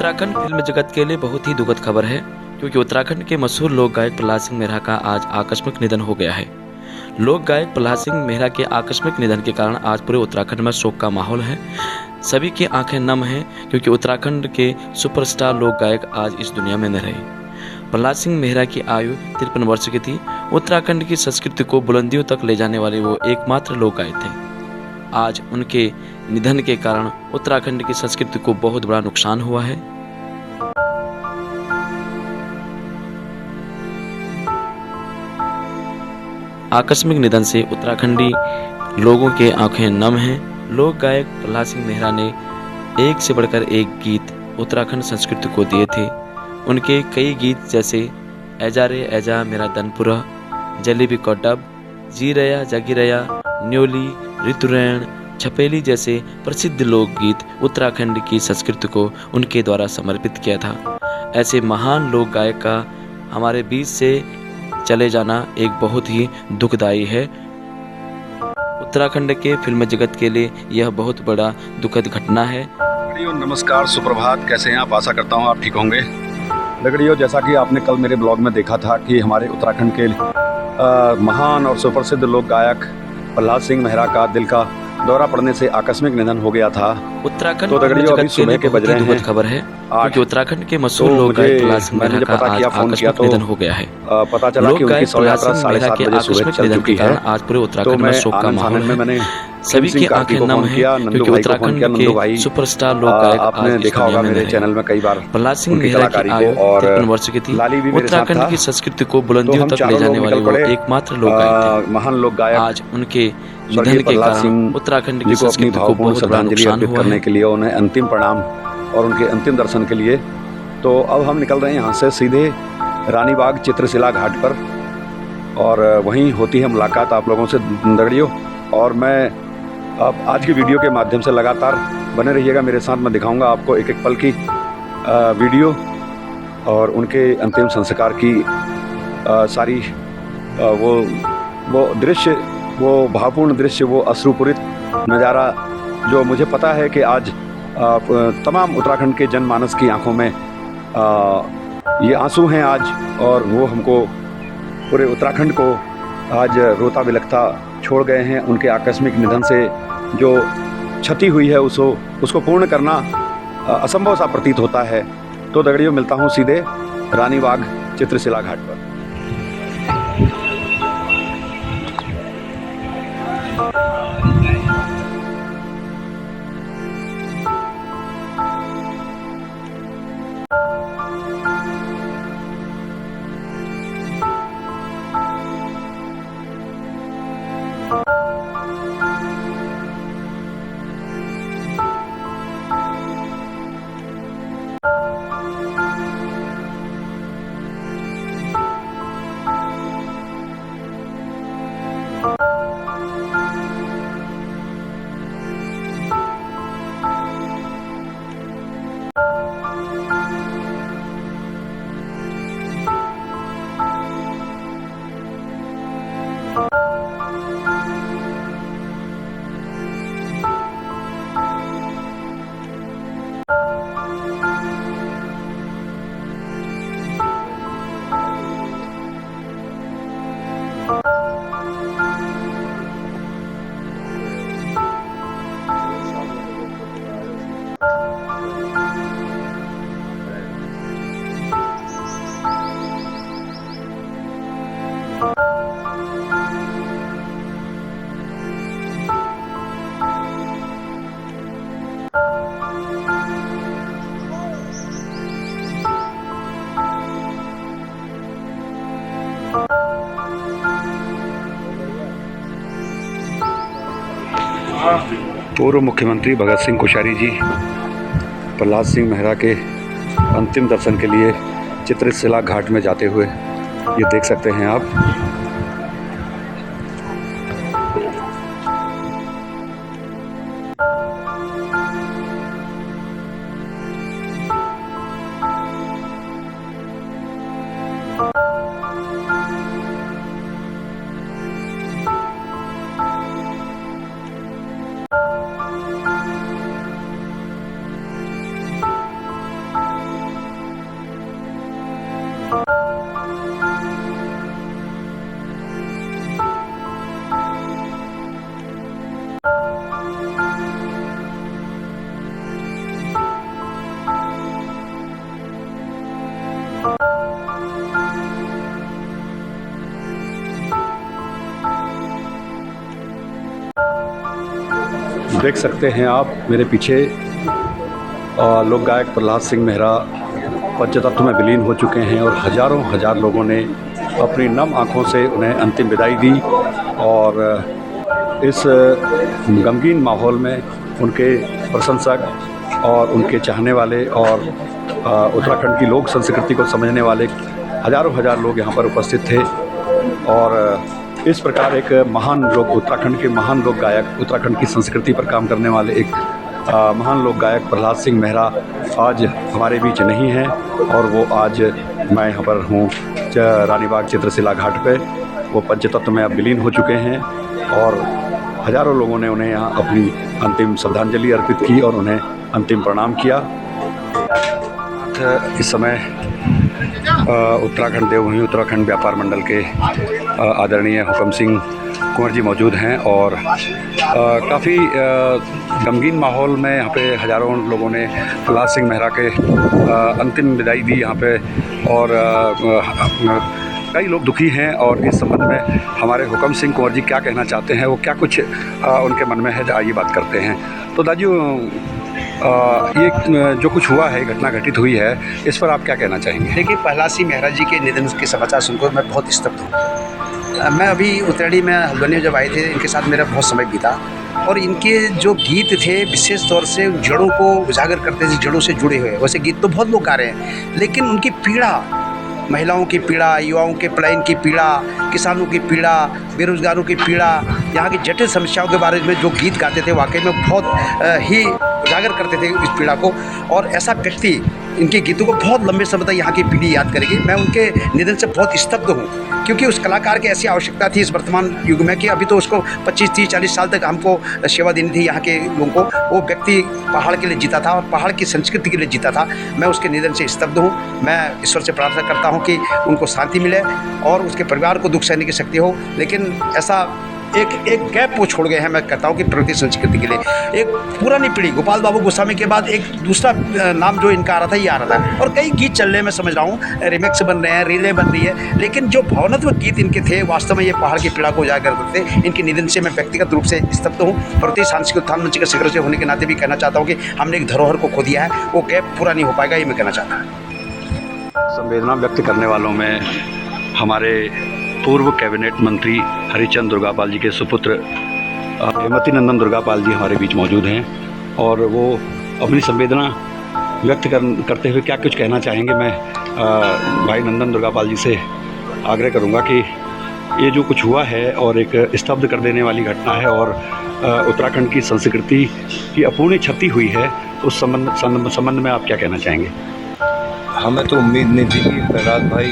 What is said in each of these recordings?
Uttarakhand film जगत के लिए बहुत ही दुखद खबर है, क्योंकि उत्तराखंड के मशहूर लोक गायक प्रहलाद सिंह मेहरा का आज आकस्मिक निधन हो गया है। लोक गायक प्रहलाद सिंह मेहरा के आकस्मिक निधन के कारण आज पूरे उत्तराखंड में शोक का माहौल है। सभी की आंखें नम हैं, क्योंकि उत्तराखंड के सुपरस्टार लोक गायक आज इस दुनिया में न रहे। प्रहलाद सिंह मेहरा की आयु 53 वर्ष की थी। उत्तराखंड की संस्कृति को बुलंदियों तक ले जाने वाले वो एकमात्र लोक गायक थे। आज उनके निधन के कारण उत्तराखंड की संस्कृति को बहुत बड़ा नुकसान हुआ है। आकस्मिक निधन से उत्तराखंडी लोगों के आंखें नम हैं। लोक गायक प्रहलाद सिंह मेहरा ने एक से बढ़कर एक गीत उत्तराखंड संस्कृति को दिए थे। उनके कई गीत जैसे ऐजा रे ऐजा मेरा दनपुरा, जलेबी को डब, जी रया जगी रया, न्योली, ऋतुरैन, छपेली जैसे प्रसिद्ध लोकगीत उत्तराखंड की संस्कृति को उनके द्वारा समर्पित किया था। ऐसे महान लोक गायक का हमारे बीच से चले जाना एक बहुत ही दुखदायी है। उत्तराखंड के फिल्म जगत के लिए यह बहुत बड़ा दुखद घटना है। नमस्कार, सुप्रभात, कैसे हैं आप? आशा करता हूं आप ठीक होंगे। लगड़ियों, जैसा कि आपने कल मेरे ब्लॉग में देखा था कि हमारे उत्तराखंड के महान और सुप्रसिद्ध लोक गायक प्रहलाद सिंह मेहरा का दिल का दौरा पड़ने से आकस्मिक निधन हो गया था। उत्तराखंड तो लगड़ियों, अभी सुबह के बज रहे हैं खबर है, क्योंकि उत्तराखंड के मशहूर लोक गायक प्रहलाद सिंह मेहरा का आज आकस्मिक निधन हो गया है। पता चला कि उनकी शव यात्रा 7:30 बजे सुबह चल चुकी है। आज पूरे उत्तराखंड में शोक का माहौल है। सभी की आंखें नम हैं, क्योंकि उत्तराखंड के सुपरस्टार लोक गायक आपने देखा होगा मेरे चैनल में कई बार प्रहलाद सिंह मेहरा की आयु 53 वर्ष की थी। उत्तराखंड की संस्कृति को बुलंदियों तक ले जाने वाले वो एकमात्र लोक गायक थे। महान लोक गायक आज उनके निधन के कारण उत्तराखंड की संस्कृति को बहुत श्रद्धांजलि अर्पित करने के लिए, उन्हें अंतिम प्रणाम और उनके अंतिम दर्शन के लिए तो अब हम निकल रहे हैं यहाँ से सीधे रानीबाग चित्रशिला घाट पर, और वहीं होती है मुलाकात आप लोगों से दगड़ियों। और मैं अब आज की वीडियो के माध्यम से लगातार बने रहिएगा मेरे साथ। मैं दिखाऊंगा आपको एक एक पल की वीडियो और उनके अंतिम संस्कार की सारी वो दृश्य, वो भावपूर्ण दृश्य, वो अश्रुपूरित नज़ारा जो मुझे पता है कि आज तमाम उत्तराखंड के जनमानस की आंखों में ये आंसू हैं आज, और वो हमको पूरे उत्तराखंड को आज रोता बिलखता छोड़ गए हैं। उनके आकस्मिक निधन से जो क्षति हुई है उसको पूर्ण करना असंभव सा प्रतीत होता है। तो दगड़ियों, मिलता हूँ सीधे रानीबाग चित्रशिला घाट पर। पूर्व मुख्यमंत्री भगत सिंह कोश्यारी जी प्रहलाद सिंह मेहरा के अंतिम दर्शन के लिए चित्रशिला घाट में जाते हुए ये देख सकते हैं आप। देख सकते हैं आप मेरे पीछे लोक गायक प्रहलाद सिंह मेहरा पंचतत्व में विलीन हो चुके हैं और हजारों हजार लोगों ने अपनी नम आँखों से उन्हें अंतिम विदाई दी। और इस गमगीन माहौल में उनके प्रशंसक और उनके चाहने वाले और उत्तराखंड की लोक संस्कृति को समझने वाले हजारों हजार लोग यहाँ पर उपस्थित थे। और इस प्रकार एक महान लोक उत्तराखंड के महान लोक गायक, उत्तराखंड की संस्कृति पर काम करने वाले एक महान लोक गायक प्रहलाद सिंह मेहरा आज हमारे बीच नहीं हैं। और वो आज मैं यहाँ पर हूँ रानीबाग चित्रशिला घाट पे। वो पंचतत्व में अब विलीन हो चुके हैं और हजारों लोगों ने उन्हें यहाँ अपनी अंतिम श्रद्धांजलि अर्पित की और उन्हें अंतिम प्रणाम किया। इस समय उत्तराखंड देवभूमि उत्तराखंड व्यापार मंडल के आदरणीय हुकम सिंह कुंवर जी मौजूद हैं और काफ़ी गमगीन माहौल में यहाँ पे हजारों लोगों ने प्रहलाद सिंह मेहरा के अंतिम विदाई दी यहाँ पे। और कई लोग दुखी हैं और इस संबंध में हमारे हुकम सिंह कुंवर जी क्या कहना चाहते हैं, वो क्या कुछ उनके मन में है, आइए बात करते हैं। तो दाजू, ये जो कुछ हुआ है, घटना घटित हुई है, इस पर आप क्या कहना चाहेंगे? देखिए, प्रहलाद सिंह मेहरा जी के निधन के समाचार सुनकर मैं बहुत स्तब्ध हूँ। मैं अभी उत्तरायणी में हल्द्वानी जब आए थे, इनके साथ मेरा बहुत समय बीता और इनके जो गीत थे विशेष तौर से जड़ों को उजागर करते थे, जड़ों से जुड़े हुए। वैसे गीत तो बहुत लोग गा रहे हैं, लेकिन उनकी पीड़ा, महिलाओं की पीड़ा, युवाओं के पलायन की पीड़ा, किसानों की पीड़ा, बेरोजगारों की पीड़ा, यहाँ की जटिल समस्याओं के बारे में जो गीत गाते थे वाकई में बहुत ही उजागर करते थे इस पीड़ा को। और ऐसा व्यक्ति इनके गीतों को बहुत लंबे समय तक यहाँ की पीढ़ी याद करेगी। मैं उनके निधन से बहुत स्तब्ध हूँ, क्योंकि उस कलाकार की ऐसी आवश्यकता थी इस वर्तमान युग में कि अभी तो उसको 25, 30, 40 साल तक हमको सेवा देनी थी यहाँ के लोगों को। वो व्यक्ति पहाड़ के लिए जीता था और पहाड़ की संस्कृति के लिए जीता था। मैं उसके निधन से स्तब्ध हूँ। मैं ईश्वर से प्रार्थना करता हूँ कि उनको शांति मिले और उसके परिवार को दुख सहने की शक्ति हो। लेकिन ऐसा एक गैप वो छोड़ गए हैं। मैं कहता हूँ कि प्रगति संस्कृति के लिए एक पुरानी पीढ़ी, गोपाल बाबू गोस्वामी के बाद एक दूसरा नाम जो इनका आ रहा था, ये आ रहा था। और कई गीत चल रहे हैं, मैं समझ रहा हूँ, रिमिक्स बन रहे हैं, रीलें बन रही है, लेकिन जो भावनात्मक गीत इनके थे वास्तव में ये पहाड़ की पीड़ा को उजागर करते थे। इनके निधन से मैं व्यक्तिगत रूप से स्तब्ध हूँ। प्रगति सांस्कृतिक उत्थान मंच के सदस्य होने के नाते भी कहना चाहता हूँ कि हमने एक धरोहर को खो दिया है, वो गैप पूरा नहीं हो पाएगा, ये मैं कहना चाहता हूँ। संवेदना व्यक्त करने वालों में हमारे पूर्व कैबिनेट मंत्री हरिचंद दुर्गापाल जी के सुपुत्र हेमवती नंदन दुर्गापाल जी हमारे बीच मौजूद हैं और वो अपनी संवेदना व्यक्त करते हुए क्या कुछ कहना चाहेंगे। मैं भाई नंदन दुर्गापाल जी से आग्रह करूंगा कि ये जो कुछ हुआ है और एक स्तब्ध कर देने वाली घटना है और उत्तराखंड की संस्कृति की अपूर्ण क्षति हुई है, तो उस संबंध में आप क्या कहना चाहेंगे? हमें तो उम्मीद नहीं थी कि प्रहलाद भाई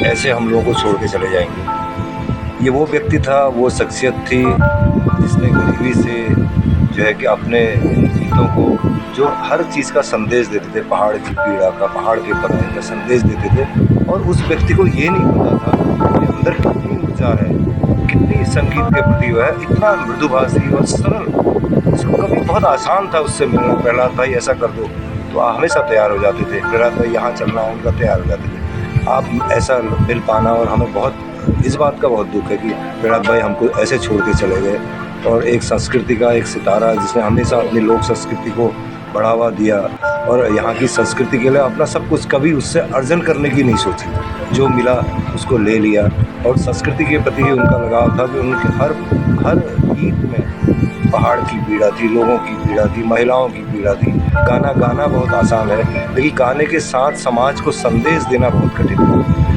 ऐसे हम लोगों को छोड़ के चले जाएंगे। ये वो व्यक्ति था, वो शख्सियत थी जिसने गरीबी से जो है कि अपने गीतों को, जो हर चीज़ का संदेश देते थे, पहाड़ की पीड़ा का, पहाड़ के पतन का संदेश देते थे। और उस व्यक्ति को ये नहीं पता था कि अंदर कितनी ऊर्जा है, कितनी संगीत के प्रति है, इतना मृदुभाषी और सरल। उसको कभी बहुत आसान था उससे मिलना, प्रहलाद भाई ऐसा कर दो तो हमेशा तैयार हो जाते थे। प्रहलाद भाई यहाँ चलना है, उनका तैयार हो जाते थे। आप ऐसा मिल पाना, और हमें बहुत इस बात का बहुत दुख है कि प्रहलाद भाई हमको ऐसे छोड़ के चले गए। और एक संस्कृति का एक सितारा जिसने हमेशा अपनी लोक संस्कृति को बढ़ावा दिया और यहाँ की संस्कृति के लिए अपना सब कुछ, कभी उससे अर्जन करने की नहीं सोची, जो मिला उसको ले लिया। और संस्कृति के प्रति ही उनका लगाव था कि उनके हर गीत में पहाड़ की पीड़ा थी, लोगों की पीड़ा थी, महिलाओं की पीड़ा थी। गाना बहुत आसान है, लेकिन गाने के साथ समाज को संदेश देना बहुत कठिन है।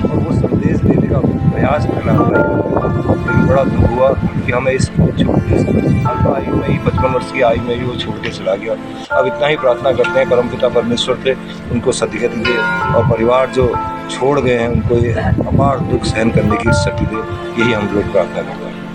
और वो संदेश देने का प्रयास करना लेकिन बड़ा दुख हुआ कि हमें इस अल्प आयु में ही, 55 वर्ष की आयु में ही वो छोड़ के चला गया। अब इतना ही प्रार्थना करते हैं परमपिता परमेश्वर से उनको सद्गति दे और परिवार जो छोड़ गए हैं उनको ये अपार दुख सहन करने की शक्ति दे, यही हम लोग प्रार्थना करते हैं।